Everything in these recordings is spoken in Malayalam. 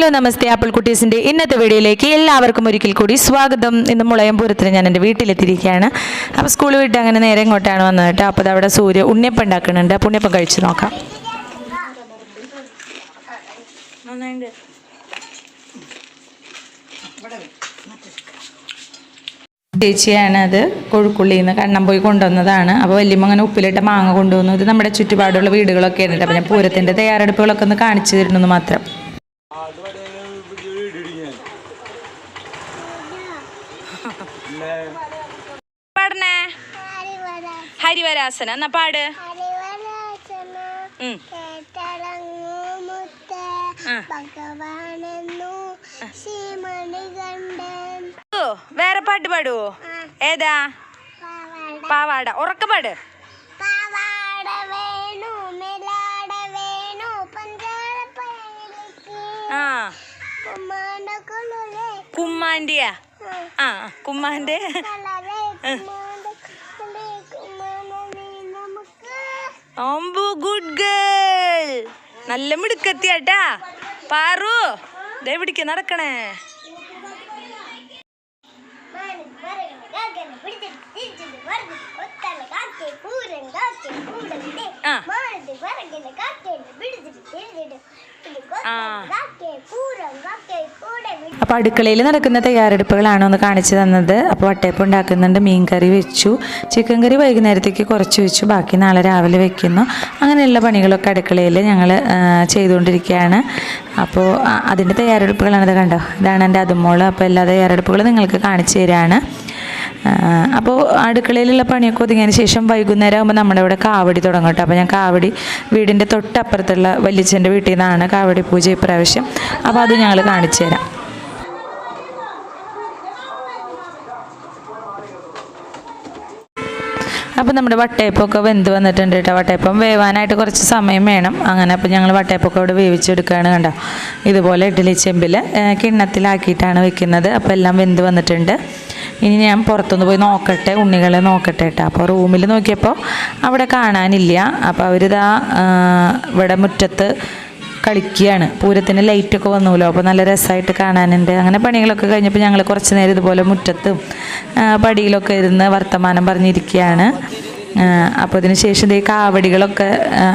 ഹലോ നമസ്തേ ആപ്പിൾ കുട്ടീസിൻ്റെ ഇന്നത്തെ വീഡിയോയിലേക്ക് എല്ലാവർക്കും ഒരിക്കൽ കൂടി സ്വാഗതം. ഇന്ന് മുളയംപൂരത്തിന് ഞാൻ എൻ്റെ വീട്ടിലെത്തിയിരിക്കുകയാണ്. അപ്പോൾ സ്കൂൾ വിട്ട് അങ്ങനെ നേരെ ഇങ്ങോട്ടാണ് വന്നത് കേട്ടോ. അപ്പോൾ അവിടെ സൂര്യ ഉണ്ണിയപ്പം ഉണ്ടാക്കുന്നുണ്ട്. അപ്പോൾ ഉണ്ണിയപ്പം കഴിച്ച് നോക്കാം. ചേച്ചിയാണ് അത് കൊഴുക്കുള്ളിൽ നിന്ന് കണ്ണം പോയി കൊണ്ടുവന്നതാണ്. അപ്പോൾ വല്യമ്മ അങ്ങനെ ഉപ്പിലിട്ട മാങ്ങ കൊണ്ടുവന്നു. ഇത് നമ്മുടെ ചുറ്റുപാടുള്ള വീടുകളൊക്കെ ഉണ്ട്. അപ്പോൾ ഞാൻ പൂരത്തിൻ്റെ തയ്യാറെടുപ്പുകളൊക്കെ ഒന്ന് കാണിച്ചു തരുന്നു മാത്രം. പാടണേ ഹരിവരാസന എന്നാ പാട്. വേറെ പാട്ട് പാടുവോ? ഏതാ? പാവാട. ഉറക്ക പാട്. ആ കുമ്മാന്റെയാ? ആ കുമ്മാന്റെ. Good girl. നല്ല മിടുക്കത്തിയാട്ടാ പാറു. ദേ പിടിക്ക നടക്കണേ. അപ്പോൾ അടുക്കളയിൽ നടക്കുന്ന തയ്യാറെടുപ്പുകളാണ് ഒന്ന് കാണിച്ചു തന്നത്. അപ്പോൾ വട്ടയപ്പം ഉണ്ടാക്കുന്നുണ്ട്, മീൻ കറി വെച്ചു, ചിക്കൻ കറി വൈകുന്നേരത്തേക്ക് കുറച്ച് വെച്ചു, ബാക്കി നാളെ രാവിലെ വെക്കുന്നു. അങ്ങനെയുള്ള പണികളൊക്കെ അടുക്കളയിൽ ഞങ്ങൾ ചെയ്തുകൊണ്ടിരിക്കുകയാണ്. അപ്പോൾ അതിൻ്റെ തയ്യാറെടുപ്പുകളാണിത് കണ്ടോ. ഇതാണ് എൻ്റെ അതുമോള്. അപ്പോൾ എല്ലാ തയ്യാറെടുപ്പുകളും നിങ്ങൾക്ക് കാണിച്ചു തരാണ്. അപ്പോൾ അടുക്കളയിലുള്ള പണിയൊക്കെ ഒതുങ്ങിയതിന് ശേഷം വൈകുന്നേരം ആകുമ്പോൾ നമ്മുടെ ഇവിടെ കാവടി തുടങ്ങും കേട്ടോ. അപ്പോൾ ഞാൻ കാവടി വീടിൻ്റെ തൊട്ടപ്പുറത്തുള്ള വല്യച്ഛൻ്റെ വീട്ടിൽ നിന്നാണ് കാവടി പൂജ ഇപ്രാവശ്യം. അപ്പോൾ അത് ഞങ്ങൾ കാണിച്ചു തരാം. അപ്പോൾ നമ്മുടെ വട്ടയപ്പമൊക്കെ വെന്ത് വന്നിട്ടുണ്ട് കേട്ടോ. വട്ടയപ്പം വേവാനായിട്ട് കുറച്ച് സമയം വേണം. അങ്ങനെ അപ്പോൾ ഞങ്ങൾ വട്ടയപ്പമൊക്കെ ഇവിടെ വേവിച്ചെടുക്കുകയാണ് കണ്ടോ. ഇതുപോലെ ഇഡ്ഡലി ചെമ്പിൽ കിണ്ണത്തിലാക്കിയിട്ടാണ് വെക്കുന്നത്. അപ്പോൾ എല്ലാം വെന്ത് വന്നിട്ടുണ്ട്. ഇനി ഞാൻ പുറത്തുനിന്ന് പോയി നോക്കട്ടെ, ഉണ്ണികളെ നോക്കട്ടെ കേട്ടോ. അപ്പോൾ റൂമിൽ നോക്കിയപ്പോൾ അവിടെ കാണാനില്ല. അപ്പോൾ അവരിതാ ഇവിടെ മുറ്റത്ത് കളിക്കുകയാണ്. പൂരത്തിന് ലൈറ്റൊക്കെ വന്നുല്ലോ, അപ്പോൾ നല്ല രസമായിട്ട് കാണാനുണ്ട്. അങ്ങനെ പണികളൊക്കെ കഴിഞ്ഞപ്പോൾ ഞങ്ങൾ കുറച്ച് നേരം ഇതുപോലെ മുറ്റത്തും പടിയിലൊക്കെ ഇരുന്ന് വർത്തമാനം പറഞ്ഞിരിക്കുകയാണ്. അപ്പോൾ ഇതിന് ശേഷം ഈ കാവടികളൊക്കെ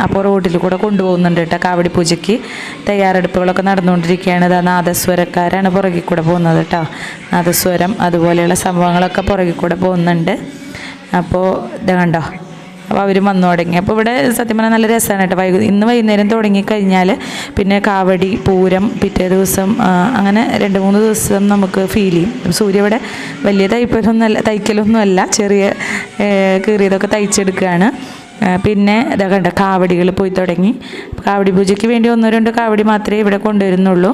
അപ്പോൾ റോഡിൽ കൂടെ കൊണ്ടുപോകുന്നുണ്ട് കേട്ടോ. കാവടി പൂജയ്ക്ക് തയ്യാറെടുപ്പുകളൊക്കെ നടന്നുകൊണ്ടിരിക്കുകയാണ്. ഇതാ നാദസ്വരക്കാരാണ് പുറകിൽ കൂടെ പോകുന്നത് കേട്ടോ. നാദസ്വരം അതുപോലെയുള്ള സംഭവങ്ങളൊക്കെ പുറകിൽ കൂടെ പോകുന്നുണ്ട്. അപ്പോൾ ഇത് കണ്ടോ, അപ്പോൾ അവരും വന്നു തുടങ്ങി. അപ്പോൾ ഇവിടെ സത്യം പറഞ്ഞാൽ നല്ല രസമാണ് കേട്ടോ. ഇന്ന് വൈകുന്നേരം തുടങ്ങിക്കഴിഞ്ഞാൽ പിന്നെ കാവടി പൂരം പിറ്റേ ദിവസം അങ്ങനെ 2-3 ദിവസം നമുക്ക് ഫീൽ ചെയ്യും. സൂര്യ ഇവിടെ വലിയ തയ്ക്കലൊന്നുമല്ല, ചെറിയ കീറിയതൊക്കെ തയ്ച്ചെടുക്കുകയാണ്. പിന്നെ ഇതാ കണ്ട കാവടികൾ പോയി തുടങ്ങി. കാവടി പൂജയ്ക്ക് വേണ്ടി 1-2 കാവടി മാത്രമേ ഇവിടെ കൊണ്ടുവരുന്നുള്ളൂ.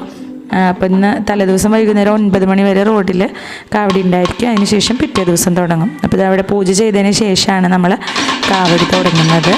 അപ്പം ഇന്ന് തലേദിവസം വൈകുന്നേരം 9 മണി വരെ റോഡിൽ കാവടി ഉണ്ടായിരിക്കും. അതിന് ശേഷം പിറ്റേ ദിവസം തുടങ്ങും. അപ്പോൾ ഇതവിടെ പൂജ ചെയ്തതിന് ശേഷമാണ് നമ്മൾ കാവടി തുടങ്ങുന്നത്.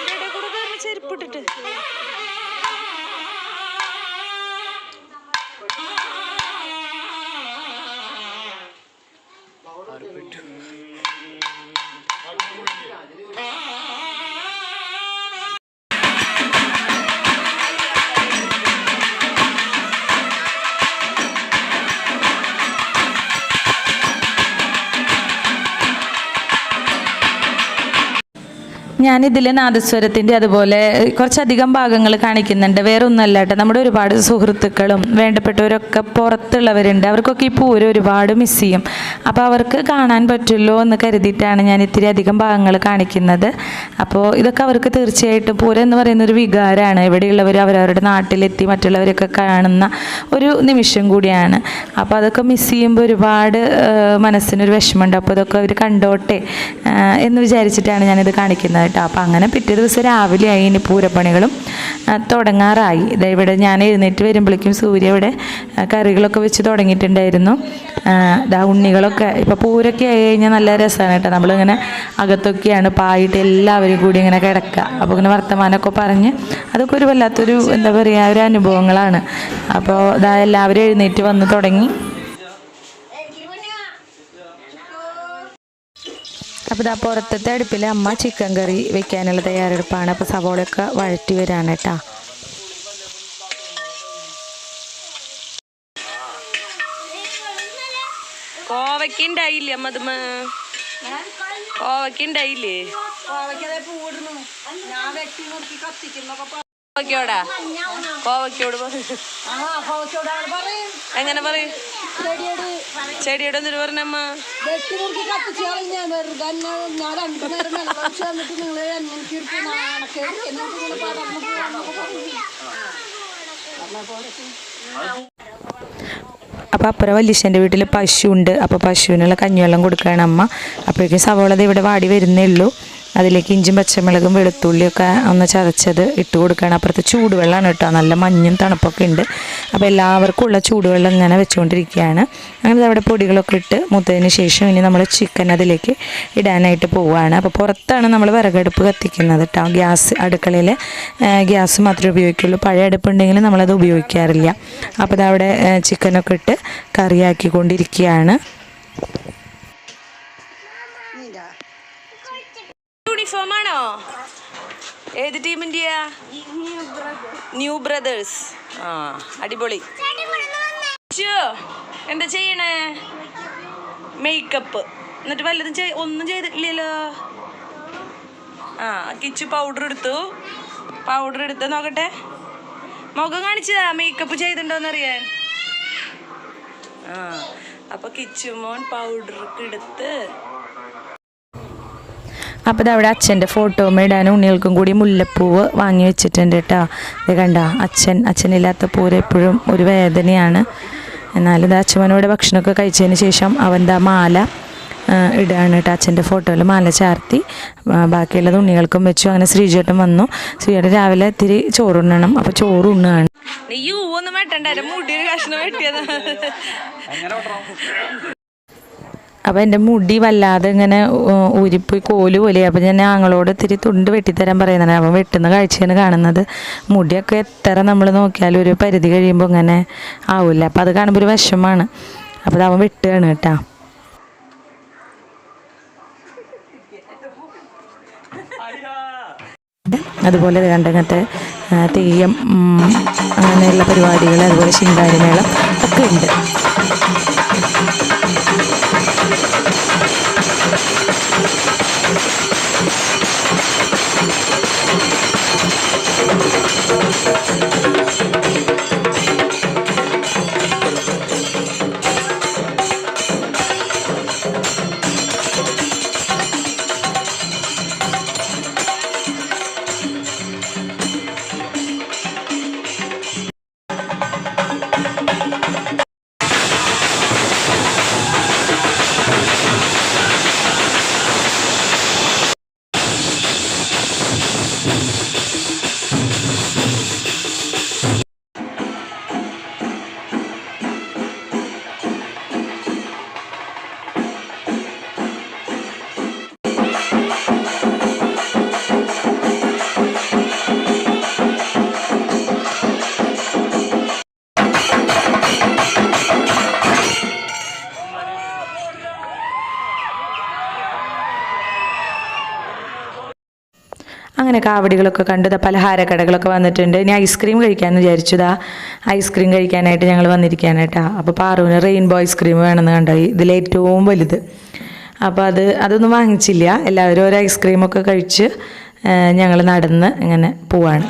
അതിൻ്റെ കൂടെ കയറി ചെരുപ്പിട്ടിട്ട് ഞാനിതിൽ നാദസ്വരത്തിൻ്റെ അതുപോലെ കുറച്ചധികം ഭാഗങ്ങൾ കാണിക്കുന്നുണ്ട്. വേറെ ഒന്നുമല്ല കേട്ടോ, നമ്മുടെ ഒരുപാട് സുഹൃത്തുക്കളും വേണ്ടപ്പെട്ടവരൊക്കെ പുറത്തുള്ളവരുണ്ട്. അവർക്കൊക്കെ ഈ പൂരം ഒരുപാട് മിസ് ചെയ്യും. അപ്പോൾ അവർക്ക് കാണാൻ പറ്റുമല്ലോ എന്ന് കരുതിയിട്ടാണ് ഞാൻ ഇത്തിരി അധികം ഭാഗങ്ങൾ കാണിക്കുന്നത്. അപ്പോൾ ഇതൊക്കെ അവർക്ക് തീർച്ചയായിട്ടും പൂരം എന്ന് പറയുന്നൊരു വികാരമാണ്. എവിടെയുള്ളവർ അവരവരുടെ നാട്ടിലെത്തി മറ്റുള്ളവരൊക്കെ കാണുന്ന ഒരു നിമിഷം കൂടിയാണ്. അപ്പോൾ അതൊക്കെ മിസ് ചെയ്യുമ്പോൾ ഒരുപാട് മനസ്സിനൊരു വിഷമമുണ്ട്. അപ്പോൾ ഇതൊക്കെ അവർ കണ്ടോട്ടെ എന്ന് വിചാരിച്ചിട്ടാണ് ഞാനിത് കാണിക്കുന്നത് കേട്ടോ. അപ്പോൾ അങ്ങനെ പിറ്റേ ദിവസം രാവിലെ ആയി, ഇനി പൂരപ്പണികളും തുടങ്ങാറായി. ഇവിടെ ഞാൻ എഴുന്നേറ്റ് വരുമ്പോഴേക്കും സൂര്യ ഇവിടെ കറികളൊക്കെ വെച്ച് തുടങ്ങിയിട്ടുണ്ടായിരുന്നു. ഉണ്ണികളൊക്കെ ഇപ്പോൾ പൂരൊക്കെ ആയി കഴിഞ്ഞാൽ നല്ല രസമാണ് കേട്ടോ. നമ്മളിങ്ങനെ അകത്തൊക്കെയാണ് പായിട്ട് എല്ലാവരും കൂടി ഇങ്ങനെ കിടക്കുക. അപ്പോൾ ഇങ്ങനെ വർത്തമാനമൊക്കെ പറഞ്ഞ് അതൊക്കെ ഒരു വല്ലാത്തൊരു എന്താ പറയുക ഒരു അനുഭവങ്ങളാണ്. അപ്പോൾ എല്ലാവരും എഴുന്നേറ്റ് വന്ന് തുടങ്ങി. അപ്പോൾ ഇതാ പുറത്തത്തെ അടുപ്പിൽ അമ്മ ചിക്കൻ കറി വെക്കാനുള്ള തയ്യാറെടുപ്പാണ്. അപ്പോൾ സവോളയൊക്കെ വഴറ്റി വരാണ് കേട്ടോ. കോവയ്ക്കുണ്ടായില്ലേ അമ്മ? കോവയ്ക്കുണ്ടായില്ലേ? കോവയ്ക്കോടാ? കോവയ്ക്കോട് എങ്ങനെ പറയും? ചെടിയുടെ എന്തിനു പറഞ്ഞമ്മ? അപ്പോൾ അപ്പുറം വല്യശ്ശൻ്റെ വീട്ടിൽ പശു ഉണ്ട്. അപ്പോൾ പശുവിനുള്ള കഞ്ഞിവെള്ളം കൊടുക്കുകയാണ് അമ്മ. അപ്പോഴേക്കും സവോള ഇവിടെ വാടി വരുന്നേ ഉള്ളൂ. അതിലേക്ക് ഇഞ്ചും പച്ചമുളകും വെളുത്തുള്ളിയൊക്കെ ഒന്ന് ചതച്ചത് ഇട്ട് കൊടുക്കുകയാണ്. അപ്പുറത്ത് ചൂടുവെള്ളമാണ് കേട്ടോ, നല്ല മഞ്ഞും തണുപ്പൊക്കെ ഉണ്ട്. അപ്പോൾ എല്ലാവർക്കും ഉള്ള ചൂടുവെള്ളം ഇങ്ങനെ വെച്ചുകൊണ്ടിരിക്കുകയാണ്. അങ്ങനെ അവിടെ പൊടികളൊക്കെ ഇട്ട് മൂത്തതിന് ശേഷം ഇനി നമ്മൾ ചിക്കൻ അതിലേക്ക് ഇടാനായിട്ട് പോവുകയാണ്. അപ്പോൾ പുറത്താണ് നമ്മൾ വിറകടുപ്പ് കത്തിക്കുന്നത് കേട്ടോ. അടുക്കളയിൽ ഗ്യാസ് മാത്രമേ ഉപയോഗിക്കുള്ളൂ. പഴയ അടുപ്പുണ്ടെങ്കിൽ നമ്മളത് ഉപയോഗിക്കാറില്ല. അപ്പോൾ അതവിടെ ചിക്കനൊക്കെ ഇട്ട് കറിയാക്കിക്കൊണ്ടിരിക്കുകയാണ്. യൂണിഫോം ആണോ? ഏത് ടീമിൻ്റെയാ? New brothers. ആ അടിപൊളി. എന്താ ചെയ്യണേ? മേക്കപ്പ്. എന്നിട്ട് വല്ലതും ഒന്നും ചെയ്തിട്ടില്ലല്ലോ. ആ കിച്ചു പൗഡർ എടുത്ത് നോക്കട്ടെ. മുഖം കാണിച്ചതാ മേക്കപ്പ് ചെയ്തിട്ടുണ്ടോന്നറിയാൻ. ആ അപ്പൊ കിച്ചു മോൻ പൗഡറൊക്കെ എടുത്ത്. അപ്പോൾ ഇതവിടെ അച്ഛൻ്റെ ഫോട്ടോ ഇടാനും ഉണ്ണികൾക്കും കൂടി മുല്ലപ്പൂവ് വാങ്ങി വെച്ചിട്ടുണ്ട് കേട്ടോ. ഇത് കണ്ട അച്ഛനില്ലാത്ത പൂരം എപ്പോഴും ഒരു വേദനയാണ്. എന്നാലും ഇത് അച്ഛനോട് ഭക്ഷണമൊക്കെ കഴിച്ചതിന് ശേഷം അവൻ്റെ മാല ഇടുകയാണ് കേട്ടോ. അച്ഛൻ്റെ ഫോട്ടോയിൽ മാല ചാർത്തി ബാക്കിയുള്ളത് ഉണ്ണികൾക്കും വെച്ചു. അങ്ങനെ ശ്രീചേട്ടൻ വന്നു. ശ്രീചേട്ടൻ രാവിലെ ഇത്തിരി ചോറുണ്ണണം. അപ്പോൾ ചോറുണ്ണാണ്. ഒന്നും വെട്ടണ്ട, മുടിയൊരു കഷ്ണം വെട്ടിയത്. അപ്പോൾ എൻ്റെ മുടി വല്ലാതെ ഇങ്ങനെ ഊരിപ്പോയി കോല് പോലെ. അപ്പോൾ ഞാൻ ഞങ്ങളോട് ഇത്തിരി തുണ്ട് വെട്ടിത്തരാൻ പറയുന്നുണ്ട്. അവൻ വെട്ടുന്ന കാഴ്ചയാണ് കാണുന്നത്. മുടിയൊക്കെ എത്ര നമ്മൾ നോക്കിയാലും ഒരു പരിധി കഴിയുമ്പോൾ ഇങ്ങനെ ആവില്ല. അപ്പോൾ അത് കാണുമ്പോൾ ഒരു വിഷമമാണ്. അപ്പോൾ അത് അവൻ വെട്ടുകയാണ് കേട്ടോ. അതുപോലെ കണ്ടങ്ങനത്തെ തെയ്യം അങ്ങനെയുള്ള പരിപാടികൾ, അതുപോലെ ശിങ്കാരിമേളം ഒക്കെ ഉണ്ട്. അങ്ങനെ കാവടികളൊക്കെ കണ്ടു. പലഹാരക്കടകളൊക്കെ വന്നിട്ടുണ്ട്. ഇനി ഐസ്ക്രീം കഴിക്കാമെന്ന് വിചാരിച്ചതാ. ഐസ്ക്രീം കഴിക്കാനായിട്ട് ഞങ്ങൾ വന്നിരിക്കുകയാണ് കേട്ടോ. അപ്പോൾ പാറുവിന് റെയിൻബോ ഐസ്ക്രീം വേണമെന്ന് കണ്ടോ, ഇതിലേറ്റവും വലുത്. അപ്പോൾ അതൊന്നും വാങ്ങിച്ചില്ല. എല്ലാവരും ഒരു ഐസ്ക്രീമൊക്കെ കഴിച്ച് ഞങ്ങൾ നടന്ന് ഇങ്ങനെ പോവാണ്.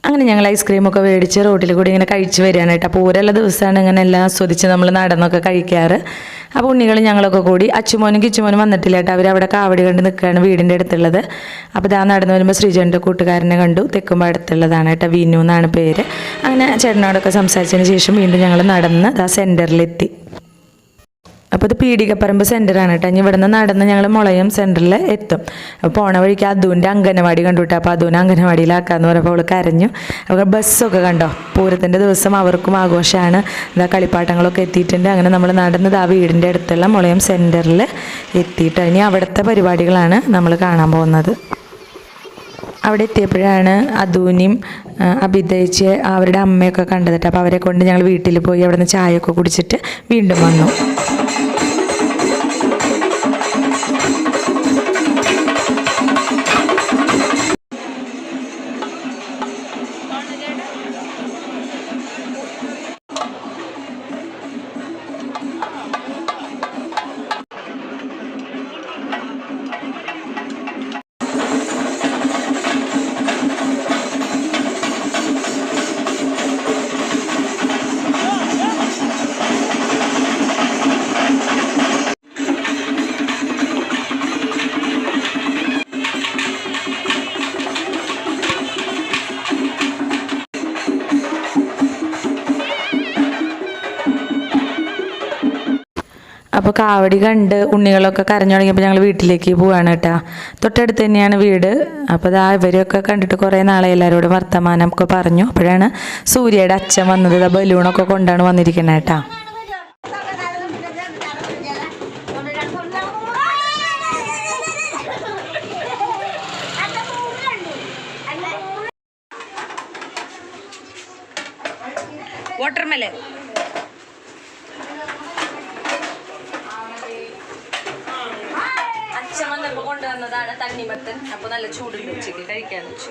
അങ്ങനെ ഞങ്ങൾ ഐസ്ക്രീമൊക്കെ മേടിച്ച് റോട്ടിൽ കൂടി ഇങ്ങനെ കഴിച്ച് വരികയാണ് കേട്ടോ. പൂരമുള്ള ദിവസമാണ് ഇങ്ങനെ എല്ലാം ആസ്വദിച്ച് നമ്മൾ നടന്നൊക്കെ കഴിക്കാറ്. അപ്പോൾ ഉണ്ണികൾ ഞങ്ങളൊക്കെ കൂടി അച്ചുമോനും കിച്ചുമോനും വന്നിട്ടില്ല കേട്ടോ. അവരവിടെ കാവടി കണ്ട് നിൽക്കുകയാണ് വീടിൻ്റെ അടുത്തുള്ളത്. അപ്പോൾ ഇതാ നടന്നു വരുമ്പോൾ ശ്രീജൻ്റെ കൂട്ടുകാരനെ കണ്ടു. തെക്കുമ്പോൾ അടുത്തുള്ളതാണ് കേട്ടോ, വിനു എന്നാണ് പേര്. അങ്ങനെ ചേട്ടനോടൊക്കെ സംസാരിച്ചതിന് ശേഷം വീണ്ടും ഞങ്ങൾ നടന്ന് ആ സെൻറ്ററിലെത്തി. അപ്പോൾ ഇത് പീടികപ്പറമ്പ് സെൻറ്ററാണ് കേട്ടോ. ഇനി ഇവിടെ നിന്ന് നടന്ന് ഞങ്ങൾ മുളയം സെൻറ്ററിൽ എത്തും. അപ്പോൾ പോണ വഴിക്ക് അതുവിൻ്റെ അംഗനവാടി കണ്ടു കേട്ടോ. അപ്പോൾ അതുവിനെ അംഗനവാടിയിലാക്കാമെന്ന് പറഞ്ഞപ്പോൾ അവൾ കരഞ്ഞു. അവർ ബസ്സൊക്കെ കണ്ടോ, പൂരത്തിൻ്റെ ദിവസം അവർക്കും ആഘോഷമാണ്. ഇതാ കളിപ്പാട്ടങ്ങളൊക്കെ എത്തിയിട്ടുണ്ട്. അങ്ങനെ നമ്മൾ നടന്നത് ആ വീടിൻ്റെ അടുത്തുള്ള മുളയം സെൻറ്ററിൽ എത്തിയിട്ട് ഇനി അവിടുത്തെ പരിപാടികളാണ് നമ്മൾ കാണാൻ പോകുന്നത്. അവിടെ എത്തിയപ്പോഴാണ് അദൂനിയും അഭിതയിച്ച് അവരുടെ അമ്മയൊക്കെ കണ്ടത് കേട്ടോ. അപ്പോൾ അവരെ കൊണ്ട് ഞങ്ങൾ വീട്ടിൽ പോയി അവിടെ നിന്ന് ചായയൊക്കെ കുടിച്ചിട്ട് വീണ്ടും വന്നു. അപ്പോൾ കാവടി കണ്ട് ഉണ്ണികളൊക്കെ കരഞ്ഞു തുടങ്ങിയപ്പോൾ ഞങ്ങൾ വീട്ടിലേക്ക് പോവാണ് കേട്ടോ. തൊട്ടടുത്ത് തന്നെയാണ് വീട്. അപ്പോൾ ഇതാ ഇവരെയൊക്കെ കണ്ടിട്ട് കുറേ നാളെ എല്ലാവരോടും വർത്തമാനമൊക്കെ പറഞ്ഞു. അപ്പോഴാണ് സൂര്യയുടെ അച്ഛൻ വന്നത്. ഇതാ ബലൂണൊക്കെ കൊണ്ടാണ് വന്നിരിക്കുന്നത് കേട്ടോ. വാട്ടർമെലൻ അച്ഛൻ വന്നപ്പോൾ കൊണ്ടുവന്നതാണ് തണ്ണിമത്തൻ. അപ്പോൾ നല്ല ചൂടുണ്ട് ഉച്ചയ്ക്ക് കഴിക്കാന്ന് വെച്ചു.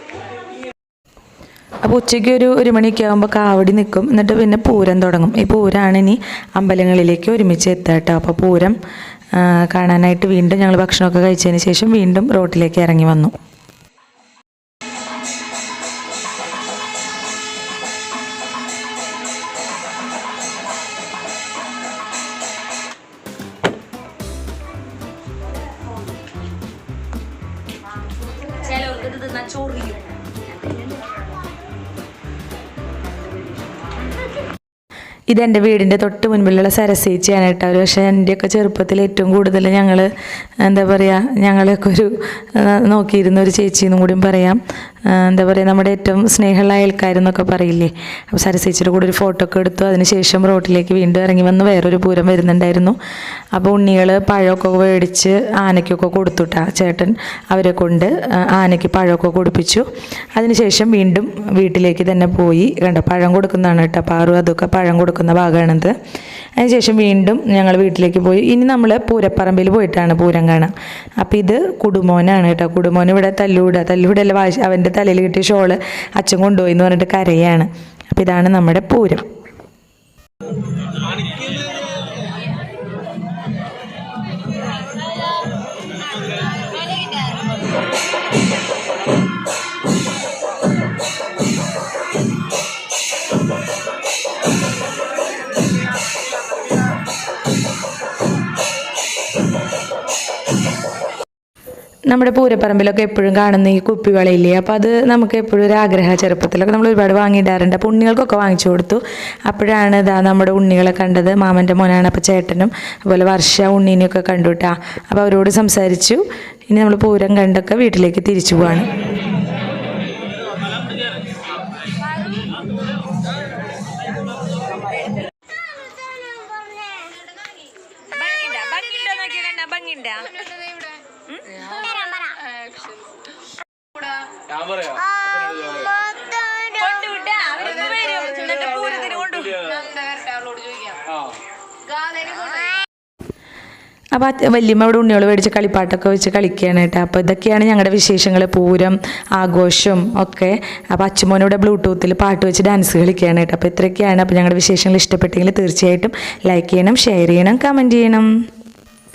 അപ്പോൾ ഉച്ചയ്ക്ക് ഒരു മണിയൊക്കെ ആകുമ്പോൾ കാവടി നിൽക്കും. എന്നിട്ട് പിന്നെ പൂരം തുടങ്ങും. ഈ പൂരമാണ് ഇനി അമ്പലങ്ങളിലേക്ക് ഒരുമിച്ച് എത്തുക കേട്ടോ. അപ്പോൾ പൂരം കാണാനായിട്ട് വീണ്ടും ഞങ്ങൾ ഭക്ഷണമൊക്കെ കഴിച്ചതിന് ശേഷം വീണ്ടും റോട്ടിലേക്ക് ഇറങ്ങി വന്നു. ഇതെൻ്റെ വീടിൻ്റെ തൊട്ട് മുൻപിലുള്ള സരസ്വതിയാണ് കേട്ടോ. ഒരു പക്ഷേ എൻ്റെയൊക്കെ ചെറുപ്പത്തിൽ ഏറ്റവും കൂടുതൽ ഞങ്ങൾ എന്താ പറയുക, ഞങ്ങളൊക്കെ ഒരു നോക്കിയിരുന്ന ഒരു ചേച്ചിയെന്നും കൂടിയും പറയാം. എന്താ പറയുക, നമ്മുടെ ഏറ്റവും സ്നേഹമുള്ള അയൽക്കാരെന്നൊക്കെ പറയില്ലേ. അപ്പോൾ സരസ്വതിയുടെ കൂടെ ഒരു ഫോട്ടോ ഒക്കെ എടുത്തു. അതിനുശേഷം റോട്ടിലേക്ക് വീണ്ടും ഇറങ്ങി വന്ന് വേറൊരു പൂരം വരുന്നുണ്ടായിരുന്നു. അപ്പോൾ ഉണ്ണികൾ പഴമൊക്കെ മേടിച്ച് ആനയ്ക്കൊക്കെ കൊടുത്തുട്ടാ ചേട്ടൻ. അവരെ കൊണ്ട് ആനയ്ക്ക് പഴമൊക്കെ കൊടുപ്പിച്ചു. അതിനുശേഷം വീണ്ടും വീട്ടിലേക്ക് തന്നെ പോയി. കണ്ടോ, പഴം കൊടുക്കുന്നതാണ് കേട്ടോ. പാറു അതൊക്കെ പഴം കൊടുക്കുന്ന ഭാഗമാണിത്. അതിനുശേഷം വീണ്ടും ഞങ്ങൾ വീട്ടിലേക്ക് പോയി. ഇനി നമ്മൾ പൂരപ്പറമ്പിൽ പോയിട്ടാണ് പൂരം കാണാം. അപ്പോൾ ഇത് കുടുമോനാണ് കേട്ടോ. കുടുമോൻ ഇവിടെ തല്ലുവിടല്ല, അവൻ്റെ തലയിൽ കിട്ടിയ ഷോള് അച്ഛൻ കൊണ്ടുപോയി എന്ന് പറഞ്ഞിട്ട് കരയാണ്. അപ്പോൾ ഇതാണ് നമ്മുടെ പൂരം. നമ്മുടെ പൂരപ്പറമ്പിലൊക്കെ എപ്പോഴും കാണുന്ന ഈ കുപ്പിവളയില്ലേ, അപ്പോൾ അത് നമുക്ക് എപ്പോഴും ഒരു ആഗ്രഹം. ചെറുപ്പത്തിലൊക്കെ നമ്മൾ ഒരുപാട് വാങ്ങിയിടാറുണ്ട്. അപ്പോൾ ഉണ്ണികൾക്കൊക്കെ വാങ്ങിച്ചു കൊടുത്തു. അപ്പോഴാണ് ഇതാ നമ്മുടെ ഉണ്ണികളെ കണ്ടത്. മാമൻ്റെ മോനാണ്. അപ്പോൾ ചേട്ടനും അതുപോലെ വർഷ ഉണ്ണീനെയൊക്കെ കണ്ടു കേട്ടോ. അപ്പോൾ അവരോട് സംസാരിച്ചു. ഇനി നമ്മൾ പൂരം കണ്ടൊക്കെ വീട്ടിലേക്ക് തിരിച്ചു പോവാണ്. അപ്പോൾ വല്യമ്മ ഇവിടെ ഉണ്ണിയോൾ മേടിച്ച് കളിപ്പാട്ടൊക്കെ വെച്ച് കളിക്കുകയാണ് കേട്ടോ. അപ്പോൾ ഇതൊക്കെയാണ് ഞങ്ങളുടെ വിശേഷങ്ങൾ, പൂരം ആഘോഷം ഒക്കെ. അപ്പോൾ അച്ചുമോനിവിടെ ബ്ലൂടൂത്തിൽ പാട്ട് വെച്ച് ഡാൻസ് കളിക്കുകയാണ് കേട്ടോ. അപ്പോൾ ഇത്രയൊക്കെയാണ്. അപ്പോൾ ഞങ്ങളുടെ വിശേഷങ്ങൾ ഇഷ്ടപ്പെട്ടെങ്കിൽ തീർച്ചയായിട്ടും ലൈക്ക് ചെയ്യണം, ഷെയർ ചെയ്യണം, കമൻറ്റ് ചെയ്യണം.